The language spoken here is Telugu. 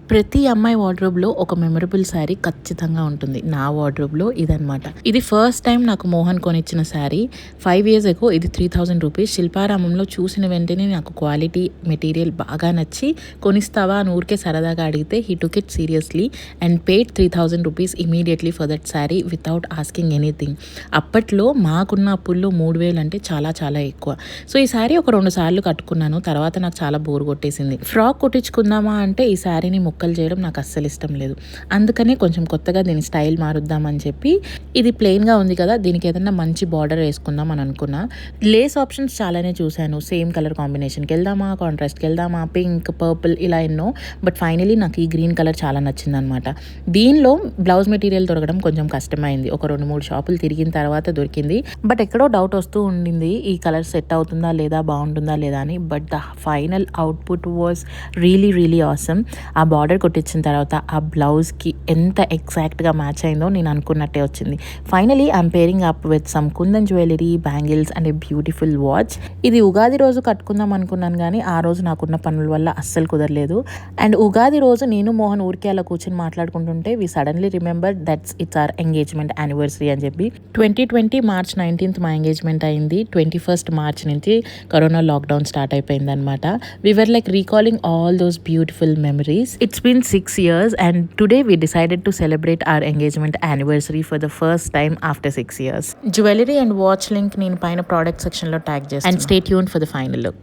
ప్రతి అమ్మాయి వార్డ్రోబ్లో ఒక మెమరబుల్ శారీ ఖచ్చితంగా ఉంటుంది. నా వార్డ్రోబ్లో ఇదనమాట. ఇది ఫస్ట్ టైం నాకు మోహన్ కొనిచ్చిన శారీ. 5 years ago ఇది 3000 రూపీస్. శిల్పారామంలో చూసిన వెంటనే నాకు క్వాలిటీ మెటీరియల్ బాగా నచ్చి కొనిస్తావా అని ఊరికే సరదాగా అడిగితే he took it seriously and paid 3000 rupees immediately for that sari without asking anything. అప్పట్లో మాకున్న అప్పుల్లో 3000 అంటే చాలా చాలా ఎక్కువ. సో ఈ శారీ ఒక 2 సార్లు కట్టుకున్నాను. తర్వాత నాకు చాలా బోర్ కొట్టేసింది. ఫ్రాక్ కుట్టించుకుందామా అంటే ఈ శారీని ముక్కలు చేయడం నాకు అస్సలు ఇష్టం లేదు. అందుకనే కొంచెం కొత్తగా దీని స్టైల్ మారుద్దామని చెప్పి ఇది ప్లెయిన్గా ఉంది కదా, దీనికి ఏదైనా మంచి బార్డర్ వేసుకుందాం అని అనుకున్నా. లేస్ ఆప్షన్స్ చాలానే చూశాను. సేమ్ కలర్ కాంబినేషన్కి వెళ్దామా, కాంట్రాస్ట్కి వెళ్దామా, పింక్, పర్పుల్ ఇలా ఎన్నో. బట్ ఫైనలీ నాకు ఈ గ్రీన్ కలర్ చాలా నచ్చింది అనమాట. దీనిలో బ్లౌజ్ మెటీరియల్ దొరకడం కొంచెం కష్టమైంది. ఒక 2-3 షాపులు తిరిగిన తర్వాత దొరికింది. బట్ ఎక్కడో డౌట్ వస్తూ ఉండింది, ఈ కలర్ సెట్ అవుతుందా లేదా, బాగుంటుందా లేదా అని. But the final output was really really awesome. ఆ బార్డర్ కొట్టించిన తర్వాత ఆ బ్లౌజ్కి ఎంత ఎగ్జాక్ట్గా మ్యాచ్ అయిందో నేను అనుకున్నట్టే వచ్చింది. Finally I'm pairing up with some kundan jewellery, bangles and a beautiful watch. ఇది ఉగాది రోజు కట్టుకుందాం అనుకున్నాను కానీ ఆ రోజు నాకున్న పనుల వల్ల అస్సలు కుదరలేదు. అండ్ ఉగాది రోజు నేను మోహన్ ఊరికే అలా కూర్చొని మాట్లాడుకుంటుంటే we suddenly remember that's it's our engagement anniversary అని చెప్పి. 2020 March 19th మా ఎంగేజ్మెంట్ అయింది. 21st March నుంచి కరోనా లాక్డౌన్ స్టార్ట్ అయిపోయింది అనమాట. We were like recalling all those beautiful memories. It's been 6 years and today we decided to celebrate our engagement anniversary for the first time after 6 years. Jewelry and watch link నేను పైన product section లో tag చేస్తాను. And stay tuned for the final look.